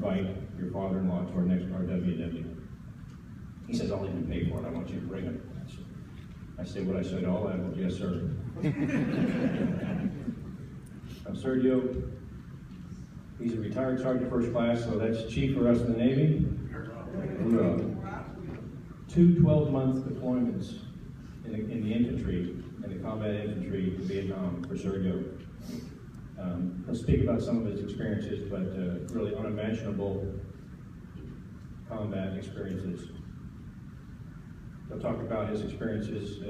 invite your father-in-law to our next RWW. He says, I'll even pay for it. I want you to bring him. I say what I said, all that. Well, yes, sir. Sergio, he's a retired sergeant first class, so that's chief for us in the Navy. 2 12-month deployments in the infantry, in the combat infantry in Vietnam for Sergio. He'll speak about some of his experiences, but really unimaginable combat experiences. He'll talk about his experiences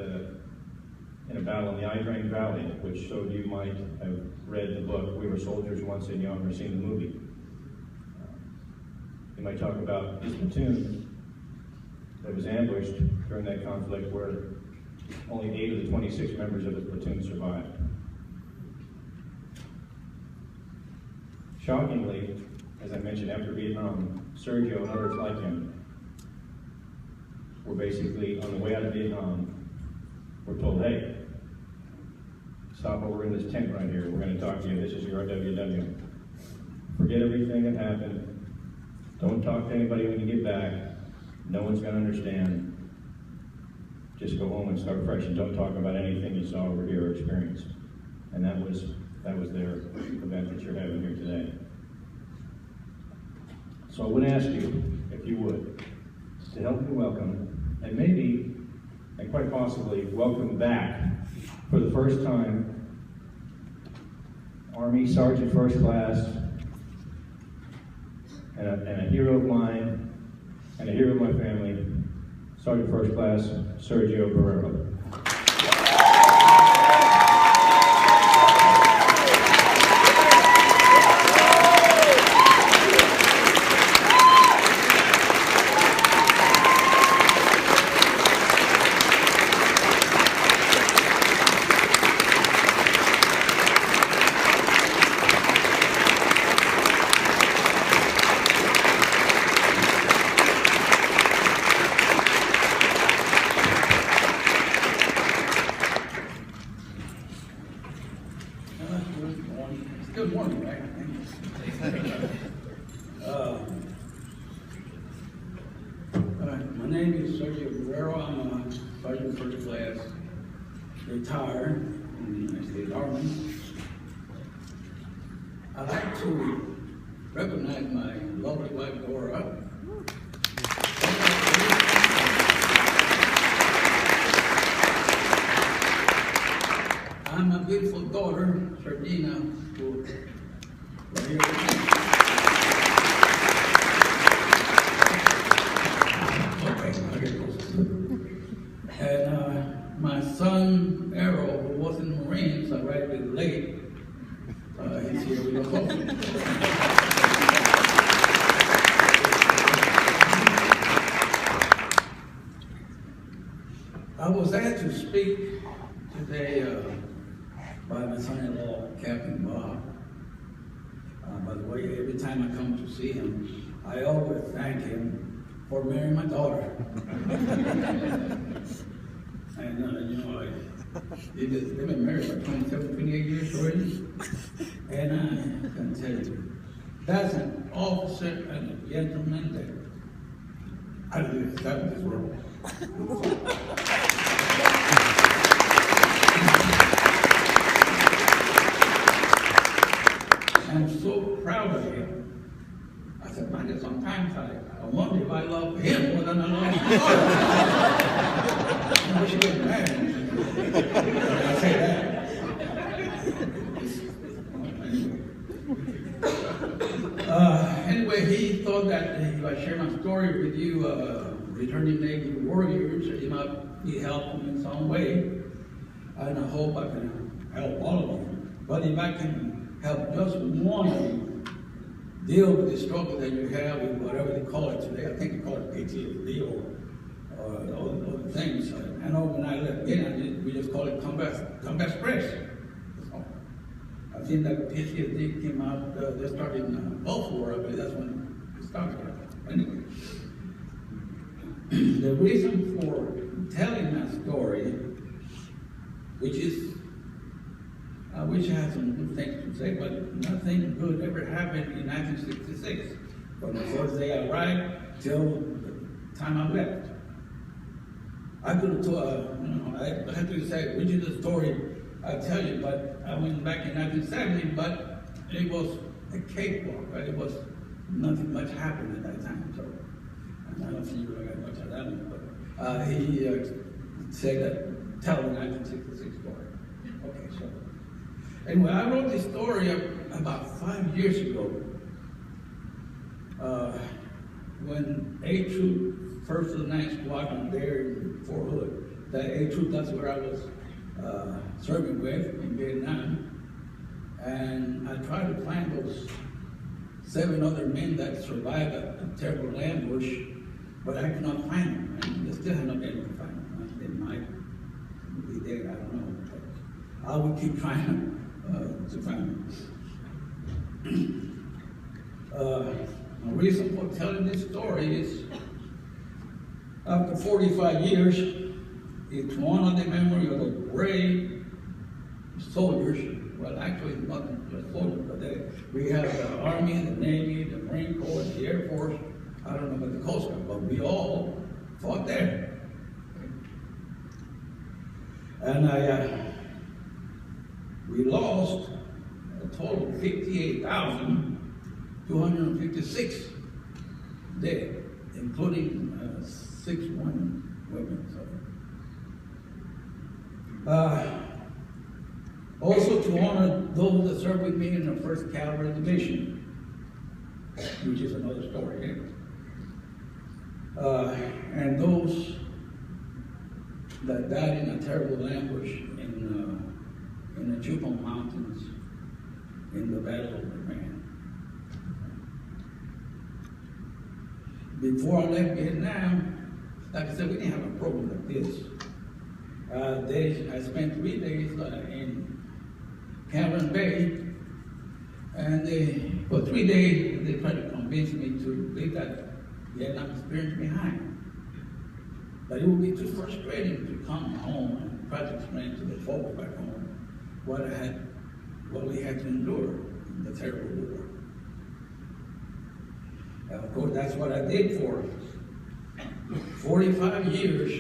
in a battle in the Ia Drang Valley, which some of you might have read the book, We Were Soldiers Once and Young, or seen the movie. He might talk about his platoon that was ambushed during that conflict, where only 8 of the 26 members of the platoon survived. Shockingly, as I mentioned, after Vietnam, Sergio and others like him were basically on the way out of Vietnam, were told, hey, stop over in this tent right here. We're going to talk to you. This is your RWW. Forget everything that happened. Don't talk to anybody when you get back. No one's going to understand. Just go home and start fresh, and don't talk about anything you saw over here or experienced. And that was their event that you're having here today. So I would ask you, if you would, to help me welcome, and maybe, and quite possibly, welcome back for the first time, Army Sergeant First Class, and a hero of mine, and a hero of my family, Sergeant First Class Sergio Guerrero. Good morning, right? My name is Sergio Guerrero. I'm a Sergeant First Class, retired in the United States Army. I'd like to recognize my lovely wife, Dora. And my beautiful daughter, Sardina, who is here with me. And my son, Errol, who was in the Marines, arrived a little late. He's here with us also. I was asked to speak today by my son-in-law, Captain Bob. By the way, every time I come to see him, I always thank him for marrying my daughter. And they've been married for 27, 28 years already. And I can tell you, that's an officer and a gentleman that I didn't accept in this world. I'm so proud of him. I said, man, sometimes I wonder if I love him more than I love my daughter. I wish he was married. I say that. Anyway, he thought that if I share my story with you, returning Navy warriors, it might be helpful in some way. And I hope I can help all of you. But if I can help just one of you deal with the struggle that you have with whatever they call it today, I think they call it PTSD or all the things. I know when I left in, we just call it combat stress. I think that PTSD came out, they started in Gulf War, I believe that's when it started. Anyway, the reason for telling that story, which is, I wish I had some good things to say, but nothing good ever happened in 1966. From the first day I arrived till the time I left. I could have told, I had to say, which is the story I tell you, but I went back in 1970, but it was a cakewalk, right? It was nothing much happened at that time, so I don't know if you really got much of that, but he said that, tell the 1966 story. Okay, so anyway, I wrote this story about 5 years ago when A Troop, first of the 9th Squadron there in Fort Hood. That A Troop, that's where I was serving with in Vietnam. And I tried to find those 7 other men that survived a terrible ambush, but I could not find them. And I still have not been able to find them. They might be there, I don't know. But I will keep trying to find them. The reason for telling this story is after 45 years, it's to honor the memory of the brave soldiers. Well, actually, it's not just soldiers, but we have the Army, the Navy, the Marine Corps, the Air Force, I don't know about the Coast Guard, but we all fought there. And we lost a total of 58,256 dead, including 6 women. Also to honor those that served with me in the 1st Cavalry Division, which is another story. And those that died in a terrible ambush in the Chupon Mountains in the Battle of Iran. Before I left Vietnam, like I said, we didn't have a program like this. I spent 3 days in Cameron Bay, and for 3 days they tried to convince me to leave that Vietnam experience behind. But it would be too frustrating to come home and try to explain to the folks back home what we had to endure in the terrible war. Of course, that's what I did for 45 years,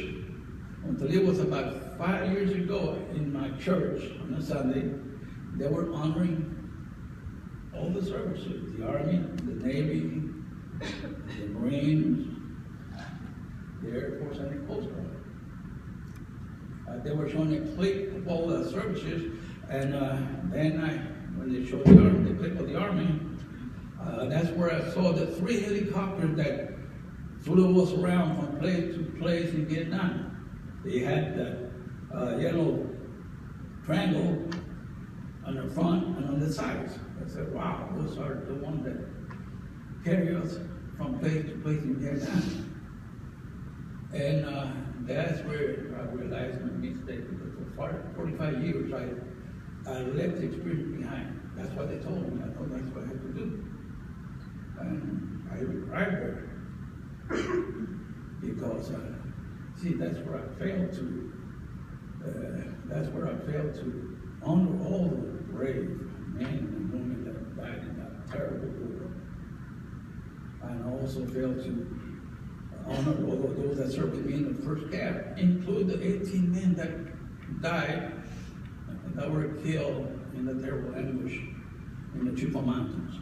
until it was about 5 years ago in my church on a Sunday. They were honoring all the services, the Army, the Navy, the Marines, the Air Force, and the Coast Guard. They were showing a clip of all the services, and then when they showed the clip of the Army, that's where I saw the 3 helicopters that flew us around from place to place in Vietnam. They had the yellow triangle on the front and on the sides. I said, wow, those are the ones that carry us from place to place in Vietnam. And that's where I realized my mistake, because for 45 years I left the experience behind. That's what they told me. I thought that's what I had to do. And I arrived there because, see, that's where I failed to honor all the brave men and women that died in that terrible war. And I also failed to honor all of those that served with me in the 1st Cav, include the 18 men that died, that were killed in the terrible ambush in the Chupon Mountains.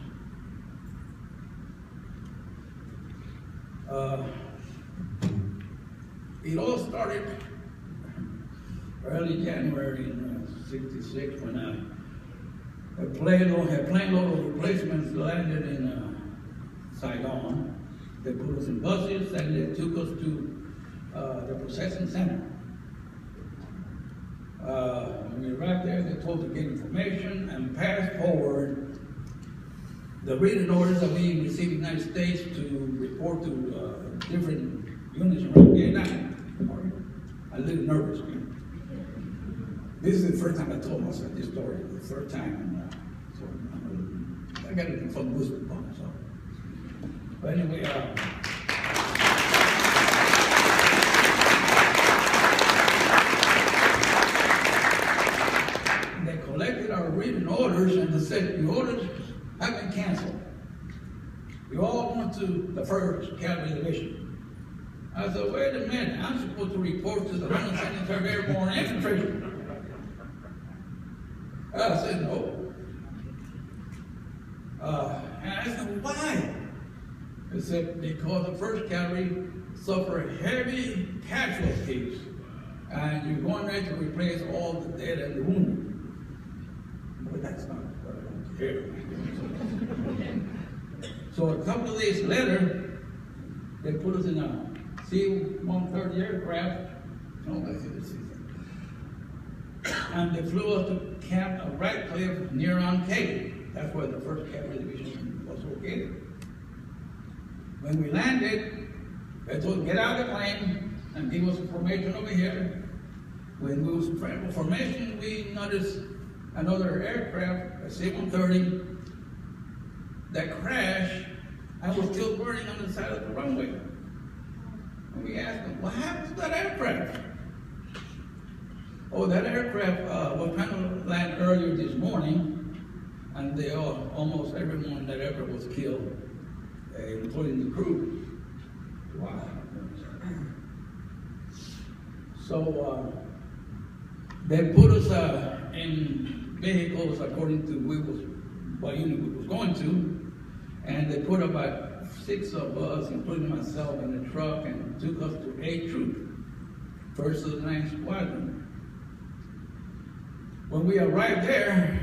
It all started early January in '66 when a plane load of replacements landed in Saigon. They put us in buses and they took us to the processing center. When we arrived there, they told us to get information and pass forward the written orders that we received in the United States to report to different units around Vietnam. I was a little nervous. This is the first time I told myself this story, the first time. So I got some goosebumps. So. But anyway, they collected our written orders and they said the orders have been canceled. We all went to the 1st Cavalry Division. I said, wait a minute, I'm supposed to report to the 173rd Airborne Infantry. I said, no. And I said, why? They said, because the 1st Cavalry suffered heavy casualties, and you're going there to replace all the dead and the wounded. But that's not what I want to hear. So a couple of days later, they put us in a C-130 aircraft, and they flew us to Camp Ratcliffe near Cave. That's where the 1st Cavalry Division was located. When we landed, they told us, get out of the plane and give us a formation over here. When we was in formation, we noticed another aircraft, a C-130, that crashed and was still burning on the side of the runway. And we asked them, what happened to that aircraft? Oh, that aircraft was trying to land earlier this morning, and they almost everyone that ever was killed, including the crew. Wow. So they put us in vehicles according to what unit we was going to, and they put about 6 of us, including myself, in the truck and took us to A Troop, 1st of the 9th Squadron. When we arrived there,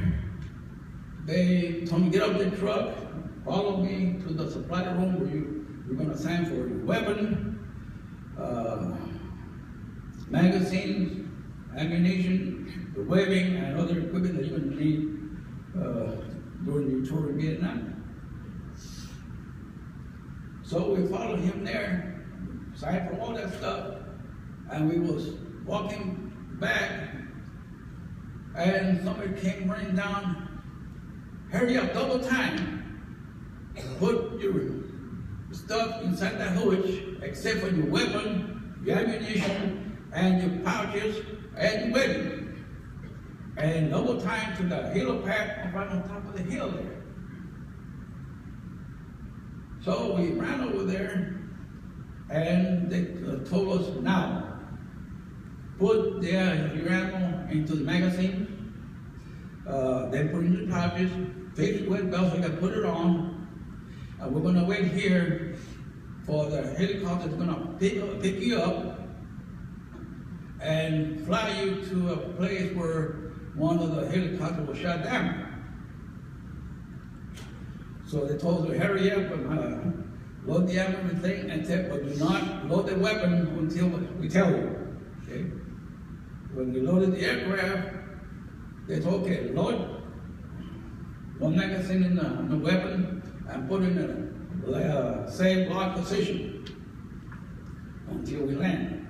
they told me, get up the truck, follow me to the supply room where you're going to sign for your weapon, magazines, ammunition, the webbing, and other equipment that you're going to need during your tour in Vietnam. So we followed him there, signed for all that stuff, and we was walking back, and somebody came running down, hurry up, double time. Put your stuff inside the hooch, except for your weapon, your ammunition, and your pouches, and your weapon. And double time to the helipad right on top of the hill there. So we ran over there, and they told us, now, put your ammo into the magazine, then put it in the pouches, fix your weight belt so you can put it on. We're going to wait here for the helicopter that's going to pick you up and fly you to a place where one of the helicopters was shot down. So they told us to hurry up and load the ammo and everything, and said, but do not load the weapon until we tell you. Okay? When we loaded the aircraft, they told, okay, load one magazine in the weapon and put it in a safe lock position until we land.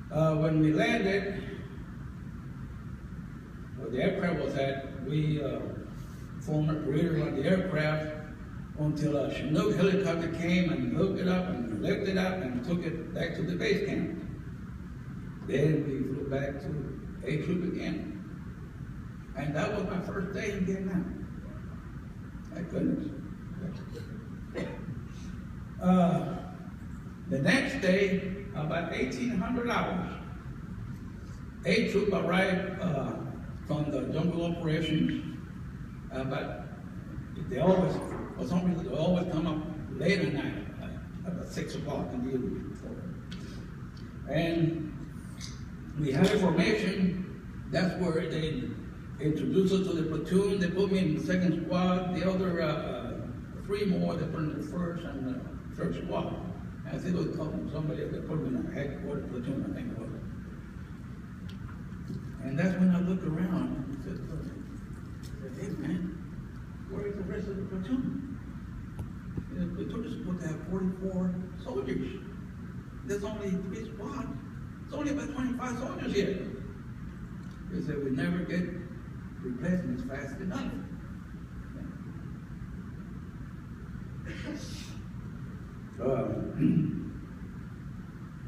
When we landed, where the aircraft was at, we formed a perimeter on the aircraft until a Chinook helicopter came and hooked it up and lifted it up and took it back to the base camp. Then we flew back to A Troop again. And that was my first day in Vietnam. Thank goodness. The next day, about 1800 hours, A Troop arrived from the jungle operations, but they always, for some reason, they always come up late at night, about 6 o'clock in the evening. And we had a formation. That's where they introduced us to the platoon. They put me in the 2nd squad. The other 3 more, they put in the 1st and the 3rd squad. I think it was somebody that put me in a headquarters platoon, I think it was. And that's when I looked around and said, hey man, where is the rest of the platoon? The platoon is supposed to have 44 soldiers. There's only 3 squads. It's only about 25 soldiers here. They said we never get replacements fast enough.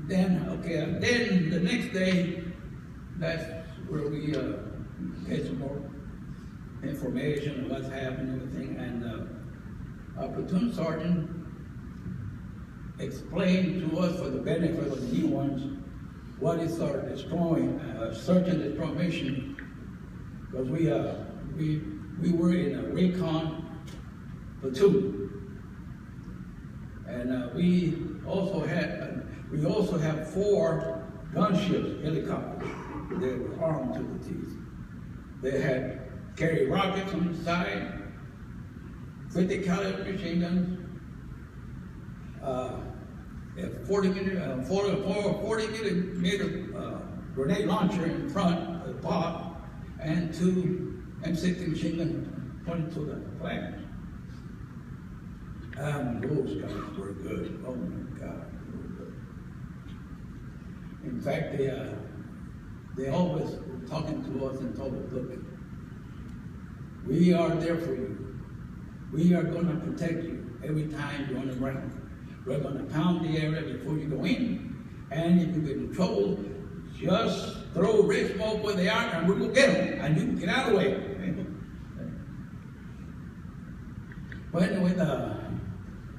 Then the next day, that's where we get some more information on what's happening and everything. And our platoon sergeant explained to us, for the benefit of the new ones, what is our search and destroy mission. Because we were in a recon platoon, and we also have 4 gunships, helicopters. They were armed to the teeth. They had carry rockets on the side, 50 caliber machine guns, a 40 millimeter grenade launcher in front of the pod, and 2 M60 machine guns pointed to the flags. Those guys were good. Oh my God, they were good. In fact, they always were talking to us and told us, look, we are there for you. We are going to protect you every time you're on the ground. We're going to pound the area before you go in. And if you get in trouble, just throw red smoke where they are and we'll go get them. And you can get out of the way. Well, anyway,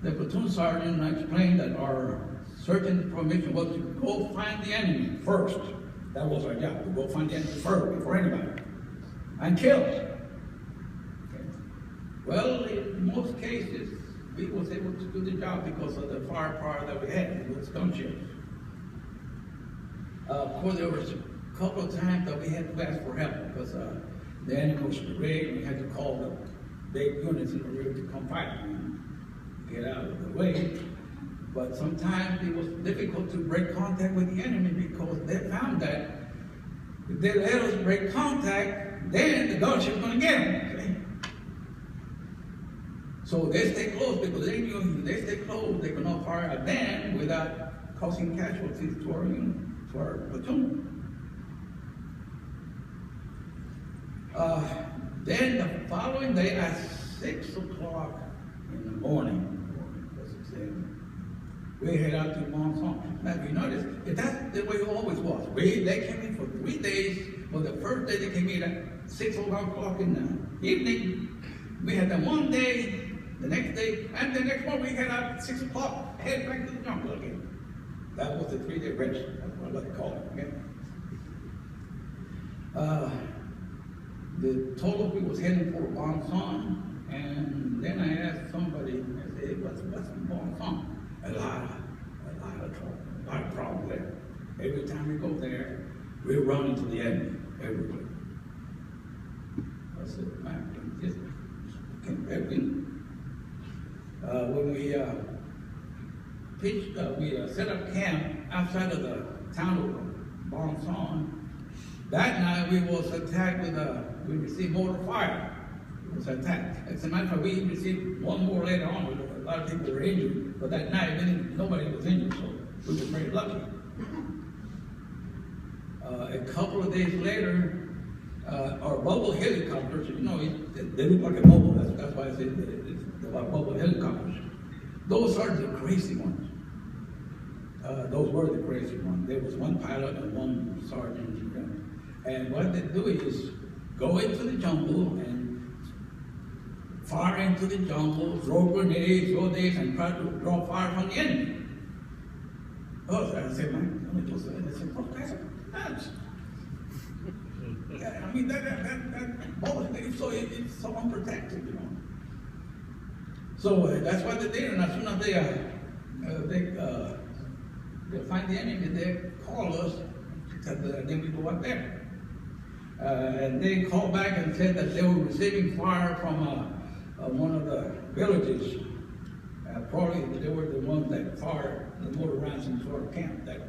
the platoon sergeant explained that our search and destroy mission was to go find the enemy first. That was our job, to go find the enemy first before anybody. And kill. Well, in most cases, we was able to do the job because of the firepower that we had with gunships. Of course, there was a couple of times that we had to ask for help because the enemy was great. We had to call the big units in the rear to come fight and get out of the way. But sometimes it was difficult to break contact with the enemy because they found that if they let us break contact, then the gunship was going to get them. Okay? So they stay close because they knew if they stay close, they could not fire at them without causing casualties to our unit, to our platoon. Then the following day at 6 o'clock in the morning, we head out to Monson. Now, if you notice, that's the way it always was. They came in for 3 days. For the first day, they came in at 6 o'clock in the evening. We had that one day. The next day, and the next one we head out at 6 o'clock, head back to the jungle again. That was the 3-day rest. That's what they call it. Okay? The told us we was heading for Bonson, and then I asked somebody, I said, what's Bonson? A lot of trouble, a lot of problems there. Every time we go there, we run into the enemy everywhere. I said, man, just can't get in. When we set up camp outside of the town of Bonson, that night we was attacked with we received mortar fire. It was attacked. As a matter of fact, we received one more later on. A lot of people were injured, but that night nobody was injured, so we were very lucky. A couple of days later, our bubble helicopters, you know, they look like a bubble. That's why I said they're like bubble helicopters. Those are the crazy ones. Those were the crazy ones. There was one pilot and one sergeant. And what they do is go into the jungle and fire into the jungle, throw grenades, throw this, and try to draw fire from the enemy. Oh, I said, man, those guys are nuts. I mean, so it's so unprotected, you know. So that's what they did, and as soon as they find the enemy, they call us, and then we go up there. And they called back and said that they were receiving fire from one of the villages. Probably they were the ones that fired the mortar rounds into our camp that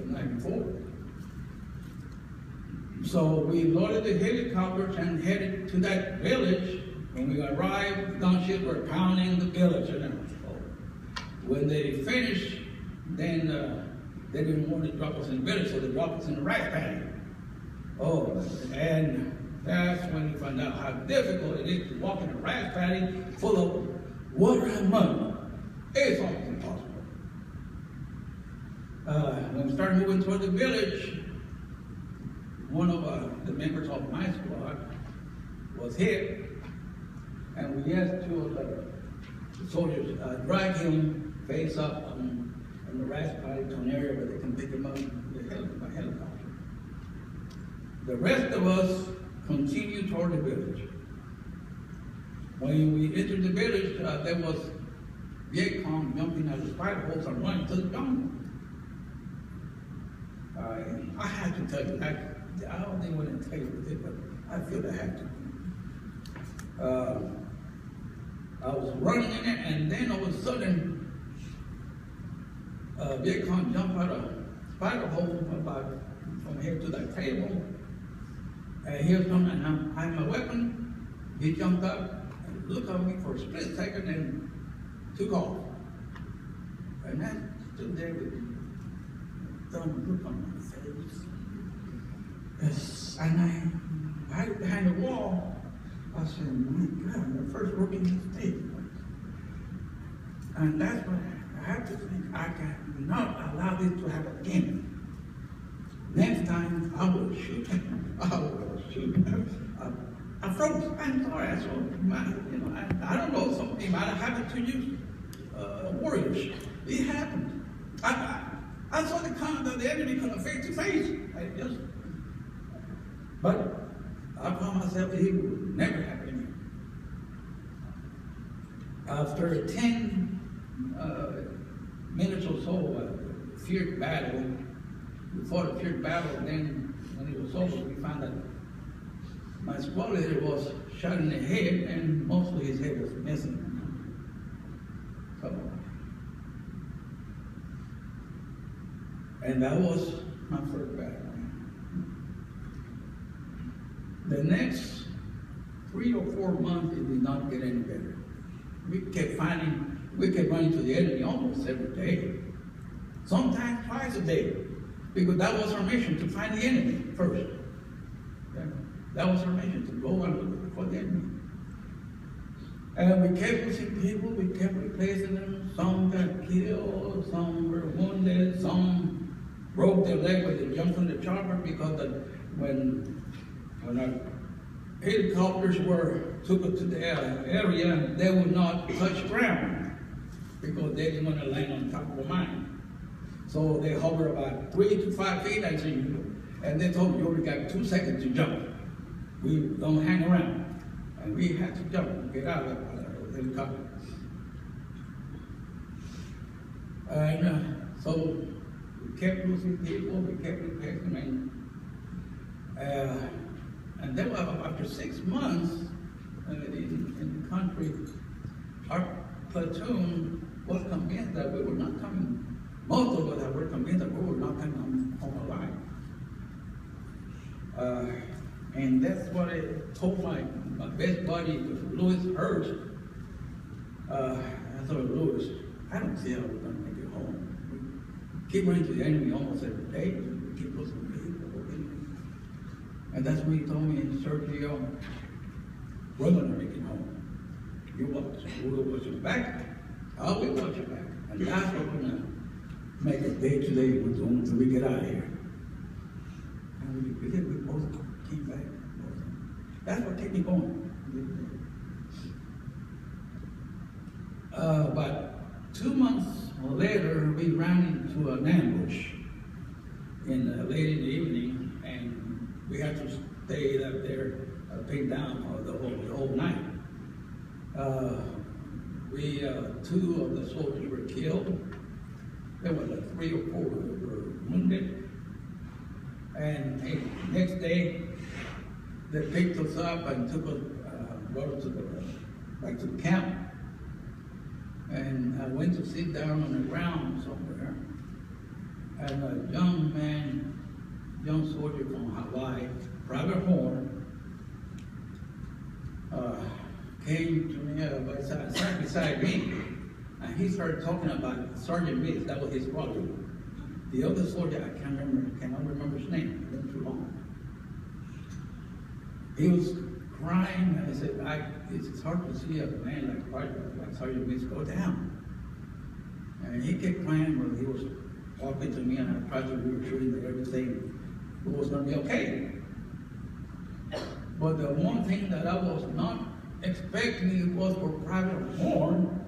night before. So we loaded the helicopters and headed to that village. When we arrived, the gunships were pounding the village. When they finished, then they didn't want to drop us in the village, so they dropped us in the rice paddy. Oh, and that's when you find out how difficult it is to walk in a rice paddy full of water and mud. It's almost impossible. When we started moving toward the village, one of the members of my squad was hit, and we asked two of the the soldiers drag him face up on the raspberry to an area where they can pick him up by helicopter. The rest of us continued toward the village. When we entered the village, there was Viet Cong jumping out of the spider holes and running to the jungle. I have to tell you, I don't think I want to tell you this, but I feel I have to. I was running in there, and then all of a sudden, Viet Cong jumped out of a spider hole about from here to that table. And he was coming, and I had my weapon. He jumped up and looked at me for a split second and took off. And I stood there with a dumb look on my face. Yes, and I hid behind the wall. I said, my God, I'm the first rookie in the state. And that's what I have to think. I cannot allow this to happen again. Next time, I will shoot him. I will shoot him. I froze. I'm sorry. I don't know. Something might have happened to you, warriors. It happened. I saw the enemy come face to face. But I found myself that it would never happen again. After 10 minutes or so, fierce battle. We fought a fierce battle, and then when it was over, we found that my squad leader was shot in the head, and mostly his head was missing. So, and that was my first battle. The next 3 or 4 months, it did not get any better. We kept running to the enemy almost every day. Sometimes twice a day. Because that was our mission, to find the enemy first. That was our mission, to go and look for the enemy. And we kept losing people, we kept replacing them. Some got killed, some were wounded, some broke their leg when they jumped on the chopper, because when our helicopters took us to the area, they would not touch ground because they didn't want to land on top of the mine. So they hover about 3 to 5 feet, I see, and they told me you only got 2 seconds to jump. We don't hang around. And we had to jump and get out of the helicopter. And so we kept losing people, we kept replacing them. And then after 6 months in the country, our platoon was convinced that we were not coming. Most of us were convinced that we were not coming home alive. And that's what I told my best buddy, Louis Hurst. I told Louis, I don't see how we're going to make it home. We keep running to the enemy almost every day. We keep losing people. And that's when he told me, Sergio, we're going to make it home. You watch. We'll watch your back. I will watch your back. And that's what we're going to make a day today until we get out of here. And we both came back. That's what kept me going. About 2 months later, we ran into an ambush late in the evening, and we had to stay up there, pinned down the whole night. 2 of the soldiers were killed. There were 3 or 4 who were wounded. And next day, they picked us up and took us, brought us back to the camp. And I went to sit down on the ground somewhere. And a young soldier from Hawaii, Private Horn, came to me, sat beside me. And he started talking about Sergeant Miss. That was his brother. The other soldier, I cannot remember his name. It's been too long. He was crying, and I said, it's hard to see a man like Sergeant Miss go down. And he kept crying when he was talking to me, and I tried to reassure him that everything was going to be okay. But the one thing that I was not expecting was for Private Horn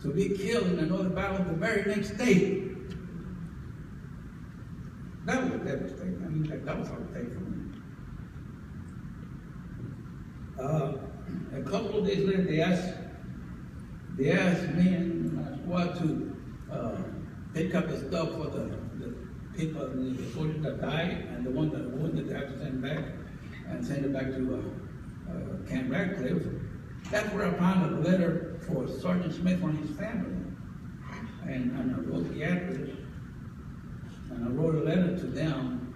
to be killed in another battle the very next day. That was devastating. I mean, that was hard to take for me. A couple of days later, they asked me and my squad to pick up the stuff for the people, the soldiers that died, and the one that were wounded, they have to send back and send it back to Camp Radcliffe. That's where I found a letter for Sergeant Smith from his family, and I wrote the address, and I wrote a letter to them,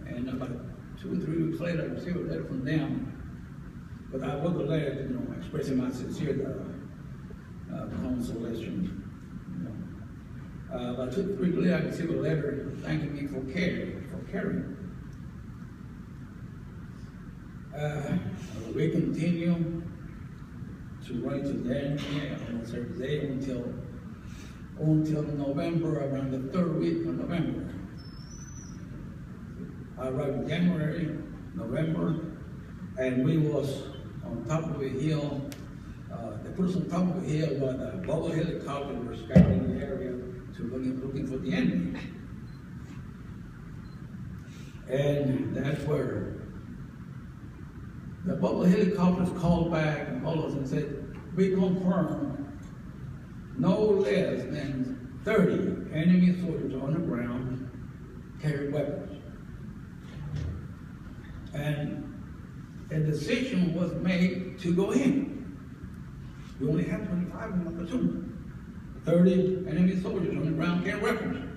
and about 2 or 3 weeks later, I received a letter from them. But I wrote the letter, expressing my sincere consolation. About 2 or 3 weeks later, I received a letter thanking me for caring. We continue to write to them almost every day until November, around the 3rd week of November. I arrived in January, November, and we was on top of a hill. The person on top of the hill was a Bubble helicopter were scouting the area to looking for the enemy. And that's where the Bubble helicopters called back and called us and said, we confirm no less than 30 enemy soldiers on the ground carried weapons. And a decision was made to go in. We only have 25 in the platoon. 30 enemy soldiers on the ground carrying weapons.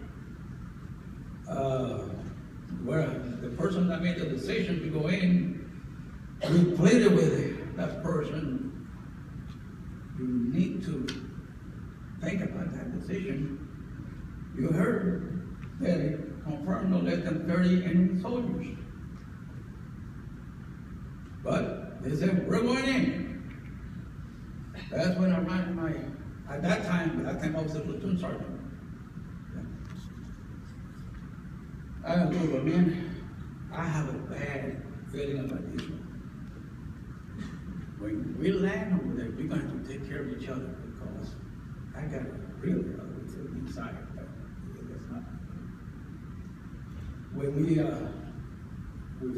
Where the person that made the decision to go in, we pleaded with that person, you need to think about that decision. You heard that it confirmed no less than 30 enemy soldiers. But they said, we're going in. That's when I ran at that time I was a platoon sergeant. I don't know, but man, I have a bad feeling about this one. When we land over there, we're going to have to take care of each other because I got a really ugly feeling inside. That's not. When we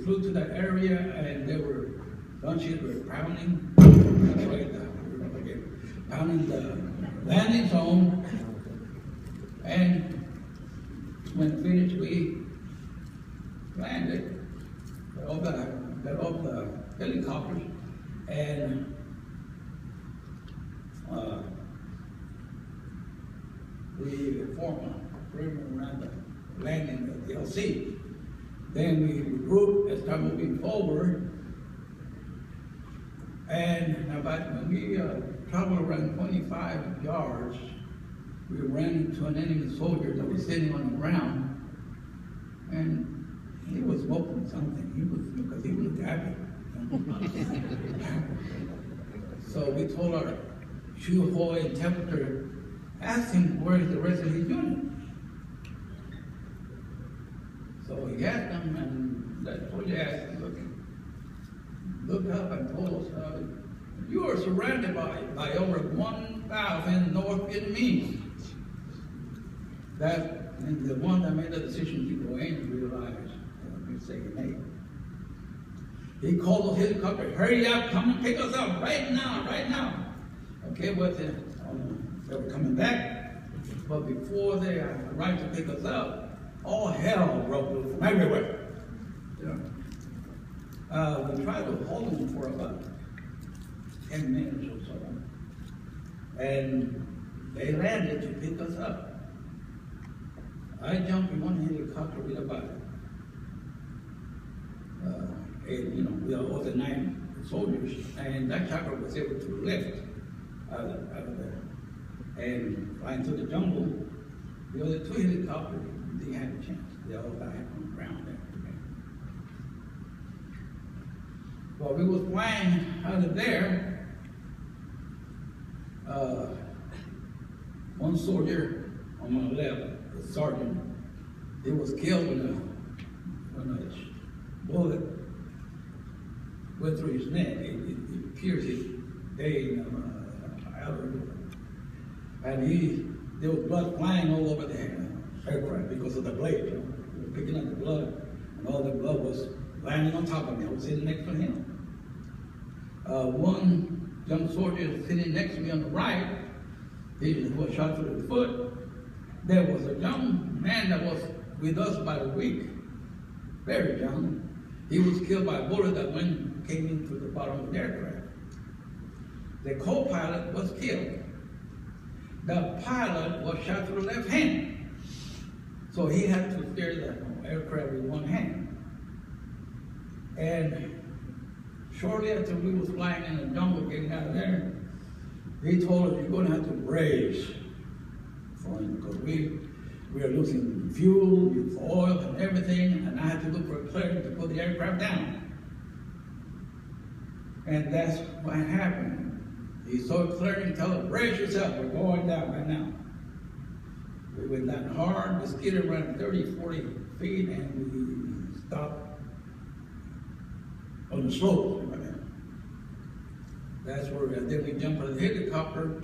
flew to that area and there were gunships were pounding. That's right, pounding the landing zone. And when finished, we landed, got off the helicopters, and we formed a perimeter around the landing of the LC. Then we regrouped and started moving forward. And about when we traveled around 25 yards, we ran into an enemy soldier that was sitting on the ground, and he was smoking something. Because he was happy. So we told our Shuhoi interpreter, asked him where is the rest of his unit. So he asked him, and that soldier asked him, looked up and told us, you are surrounded by over 1,000 North Vietnamese. And the one that made the decision to go in realized mistake he made. He called the helicopter, hurry up, come and pick us up right now. Okay, but they were coming back. But before they arrived to pick us up, all hell broke loose from everywhere. We tried to hold them for about 10 minutes or so. And they landed to pick us up. I jumped in one helicopter with about, we all the 9 soldiers, and that chopper was able to lift out of there. And flying through the jungle, the other 2 helicopters, they had a chance. They all died on the ground there. While we was flying out of there, one soldier on my left, the sergeant, he was killed when a bullet went through his neck. It pierced his vein, outer And there was blood flying all over the aircraft because of the blade. You know, we were picking up the blood, and all the blood was landing on top of me. I was sitting next to him. One young soldier sitting next to me on the right, he was shot through the foot. There was a young man that was with us about a week, very young. He was killed by a bullet that came into the bottom of the aircraft. The co-pilot was killed. The pilot was shot through the left hand. So he had to steer the aircraft with one hand. And shortly after we was flying in the jungle getting out of there, he told us, you're going to have to brace for him because we are losing fuel, oil, and everything, and I had to look for a clearance to put the aircraft down. And that's what happened. He saw it clearly and told us, brace yourself, we're going down right now. We went down hard, we skidded around 30, 40 feet, and we stopped on the slope. That's where then we jumped on the helicopter.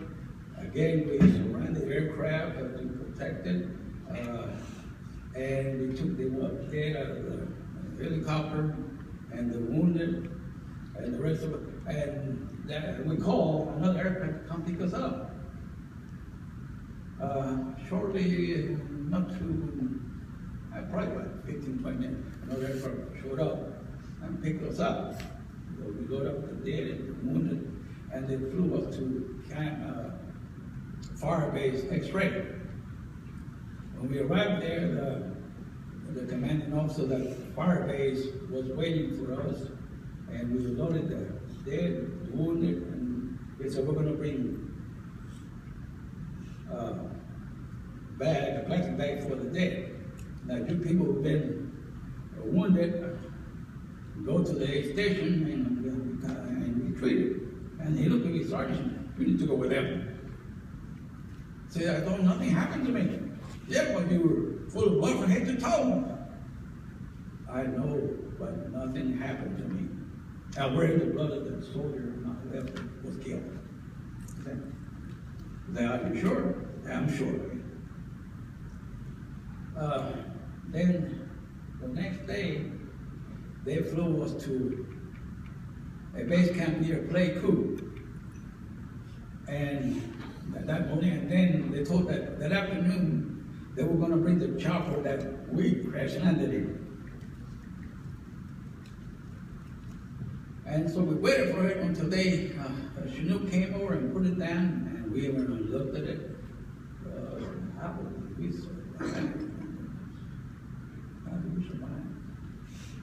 Again, we surrounded the aircraft to protect it. And we took the dead out of the helicopter and the wounded and the rest of it. And we called another aircraft to come pick us up. Shortly, not too, probably about 15, 20 minutes, another aircraft showed up and picked us up. So we loaded up the dead and the wounded, and they flew us to Fire Base X-ray. When we arrived there, the commanding officer of the fire base was waiting for us, and we loaded the dead, the wounded, and he said, we're going to bring a plastic bag for the dead. Now, you people who've been wounded, go to the station and be treated. And he looked at me, Sergeant, you need to go with them. Say, I thought nothing happened to me. Yeah, but you were full of blood from head to toe. I know, but nothing happened to me. I wear the blood of the soldier that was killed. Are you sure? I'm sure. Then the next day, they flew us to a base camp near Pleiku. And that morning, and then they told that afternoon, they were going to bring the chopper that we crash landed in. And so we waited for it until Chinook came over and put it down, and we went and looked at it. How did we survive? How did we survive?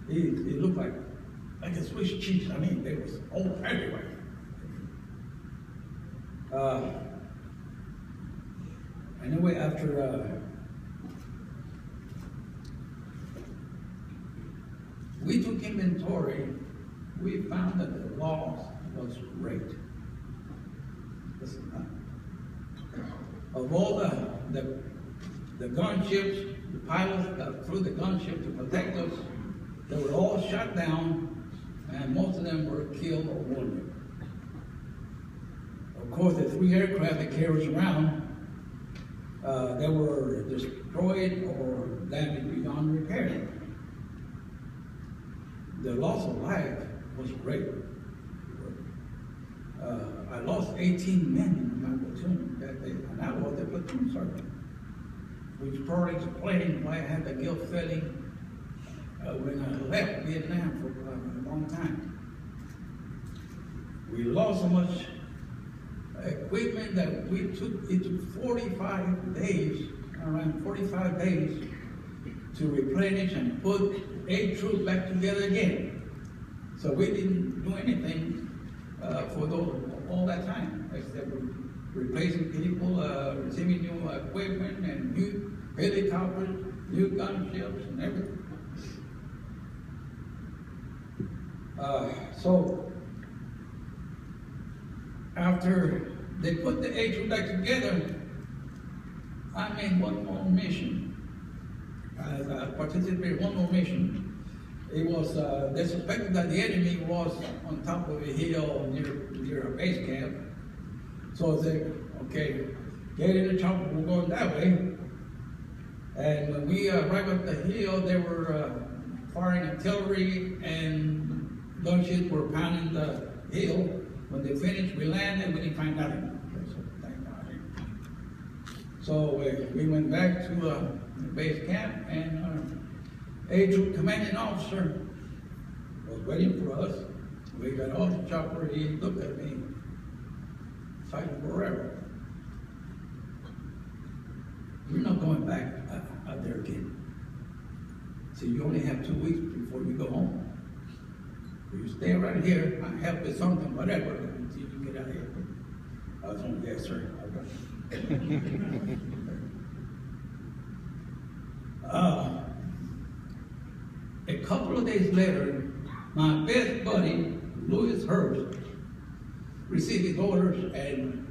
It looked like a Swiss cheese. I mean, there was all everywhere. Anyway, after we took inventory, we found that the loss was great. Of all the gunships, the pilots that flew the gunship to protect us, they were all shot down, and most of them were killed or wounded. Of course, the 3 aircraft that carried us around, they were destroyed or damaged beyond repair. The loss of life was great. I lost 18 men in my platoon that day, and I was the platoon sergeant, which probably explained why I had the guilt feeling when I left Vietnam for a long time. We lost so much equipment that it took 45 days, around 45 days, to replenish and put 8 troops back together again. So we didn't do anything for all that time, except replacing people, receiving new equipment and new helicopters, new gunships and everything. So after they put the 8 troops back together, I made one more mission. I participated in one more mission. It was, they suspected that the enemy was on top of a hill near a base camp. So they said, okay, get in the chopper, we're going that way. And when we arrived at the hill, they were firing artillery and gunships were pounding the hill. When they finished, we landed, we didn't find nothing. So, thank God. So we went back to the base camp, and a troop commanding officer was waiting for us. We got off the chopper, he looked at me, fighting forever. You're not going back out there again. So you only have 2 weeks before you go home. You stay right here, I help with something, whatever, until you get out of here. I was on, yes, sir. A couple of days later, my best buddy, Louis Hurst, received his orders, and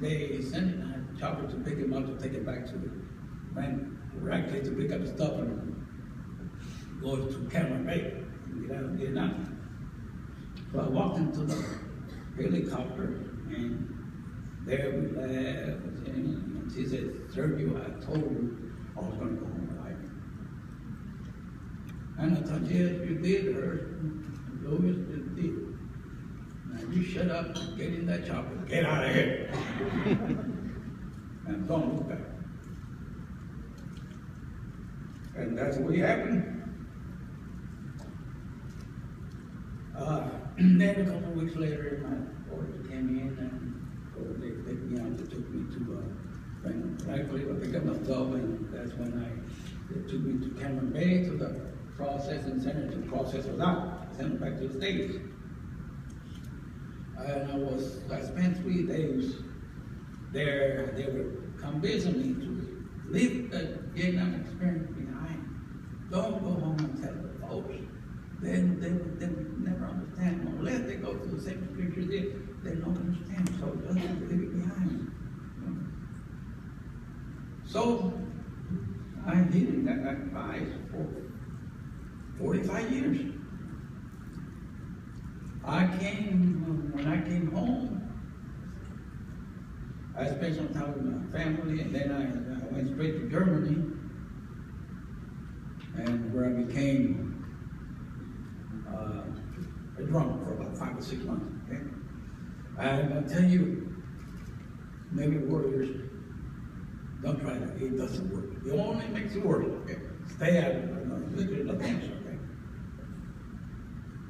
they sent a chopper to pick him up to take it back to Rackley to pick up his stuff and go to Cameron Bay and get out of Vietnam. So I walked into the helicopter, and there we laughed, and she said, Sergio, I told you I was going to go home alive. And I thought, yes, you did, Hurst. Louis did. Now you shut up, get in that chopper, get out of here. And don't look back. And that's what happened. Then a couple of weeks later, my orders came in, and they picked me up. They took me to Rackley, I picked up my stuff, and that's when they took me to Cameron Bay to the processing center to process it out, send it back to the States. And I spent 3 days there. They would come visit me to leave the Vietnam experience behind. Don't go home and tell the folks. Then they would never understand. Unless they go through the same experience you did, they don't understand. So just leave it behind. So I did that advice for 45 years. When I came home, I spent some time with my family, and then I went straight to Germany, and where I became a drummer for about 5 or 6 months. Okay? And I'll tell you, maybe warriors, don't try that. It doesn't work. It only makes it worse. Okay? Stay out of it. Look at the things, okay?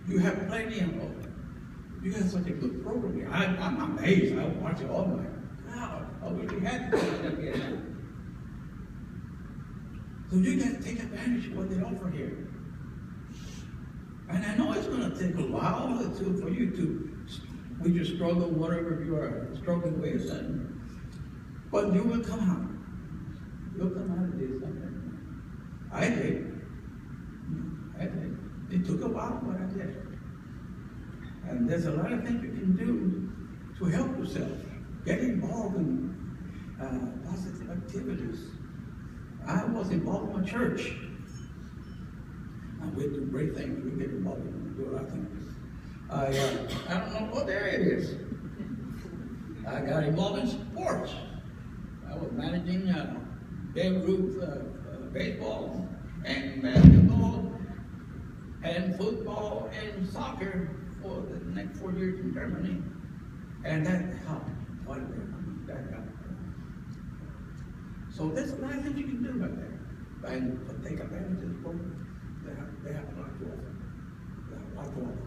You have plenty of them. You have such a good program here. I'm amazed. I watch it all night. Wow, I wish we had to get it. So you guys take advantage of what they offer here. And I know it's going to take a while for you to, with your struggle, whatever you are struggling with, but you will come out. You'll come out of this. I did. It took a while, but I did. And there's a lot of things you can do to help yourself. Get involved in positive activities. I was involved in a church. And we do great things. We get involved in do a lot of things. I don't know what area it is. I got involved in sports. I was managing Babe Ruth baseball and basketball and football and soccer for the next 4 years in Germany. And that helped quite a bit. That helped. So there's a lot of things you can do right there. And take advantage of this program. They have a lot to offer. They have a lot to offer.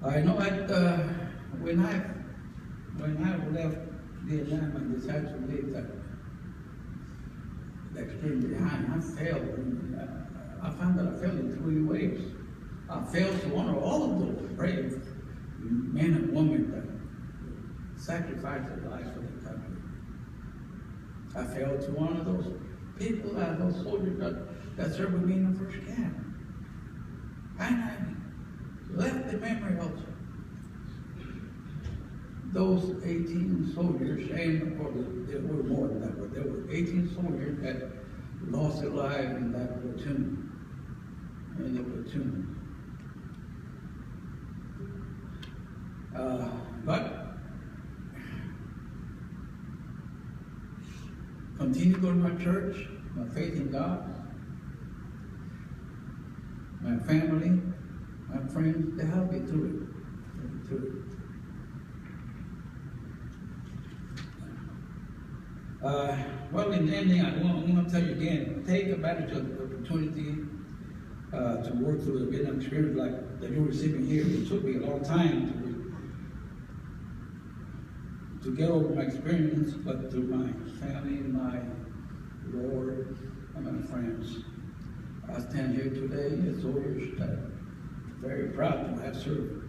I know that when I left Vietnam and decided to leave the extreme behind, I failed. I found that I failed in 3 ways. I failed to honor all of those brave men and women that sacrificed their lives for the country. I failed to honor those people, those soldiers that served with me in the first camp. And I left the memory of those 18 soldiers, and of course there were more than that, but there were 18 soldiers that lost their lives in that platoon. in the platoon. But continue going to my church, my faith in God, my family, my friends, they help me through it. Well, in ending, I want to tell you again, take advantage of the opportunity to work through the Vietnam experience like that you're receiving here. It took me a long time to get over my experience, but through my family, my Lord, and my friends. I stand here today as soldiers that are very proud to have served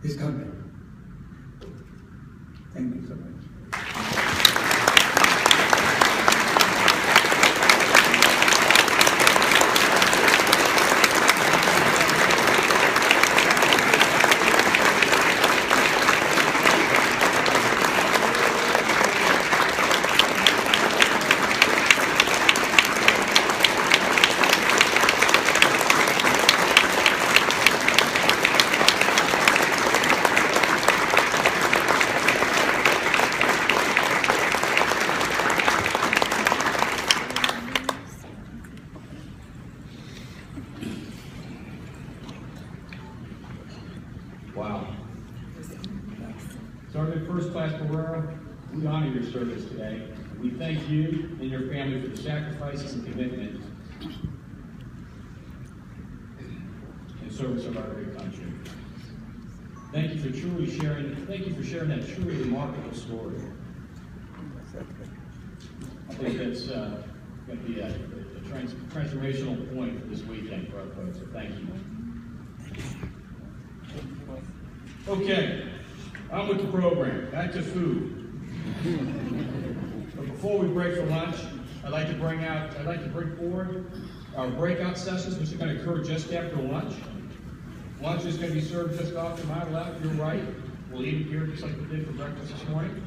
this country. Thank you so much. Wow. Sergeant First Class Barrera, we honor your service today. We thank you and your family for the sacrifices and commitment in service of our great country. Thank you for sharing that truly remarkable story. I think that's going to be a transformational point for this weekend for our folks, so thank you. Okay, on with the program. Back to food. But before we break for lunch, I'd like to bring forward our breakout sessions, which are going to occur just after lunch. Lunch is going to be served just off to my left, your right. We'll eat it here just like we did for breakfast this morning.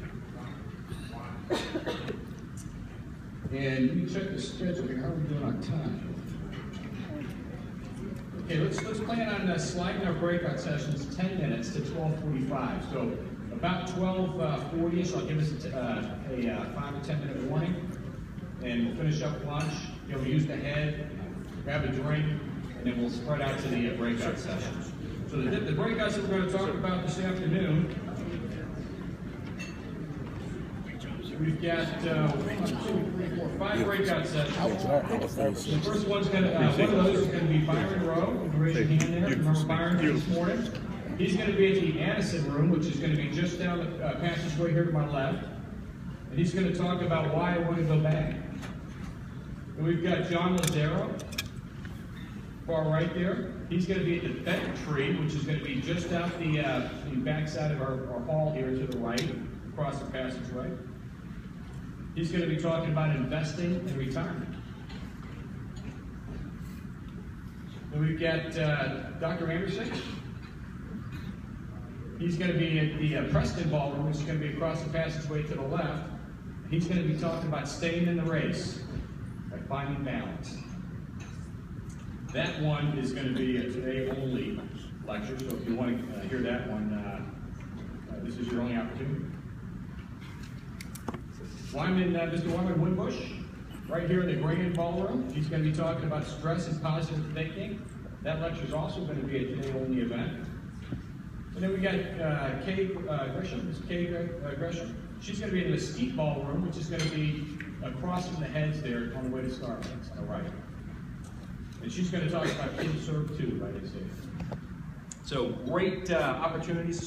And let me check the schedule here. How are we doing on time? Okay, let's plan on sliding our breakout sessions 10 minutes to 12:45. So about 12:40ish, I'll give us a 5 to 10 minute warning, and we'll finish up lunch. We'll use the head, grab a drink, and then we'll spread out to the breakout sessions. So the breakouts that we're going to talk about this afternoon, we've got 1, 2, 3, 4, 5 breakout sessions. The first one's going to, one of those is going to be Byron Rowe. You can raise your hand there. Remember Byron this morning? He's going to be at the Addison room, which is going to be just down the passageway here to my left. And he's going to talk about why I want to go back. And we've got John Lazaro, far right there. He's going to be at the Bent Tree, which is going to be just out the backside of our hall here to the right, across the passageway. He's going to be talking about investing in retirement. And we've got Dr. Anderson. He's going to be at the Preston Ballroom, which is going to be across the passageway to the left. He's going to be talking about staying in the race by finding balance. That one is going to be a today only lecture, so if you want to hear that one, this is your only opportunity. Mr. Wyman Winbush, right here in the Grand Ballroom. He's going to be talking about stress and positive thinking. That lecture is also going to be a today only event. And then we got Kay Gresham. This is Kay Gresham. She's going to be in the Mesquite Ballroom, which is going to be across from the heads there on the way to Starbucks on the right. And she's going to talk about Kids Serve 2 by this age. So great opportunities.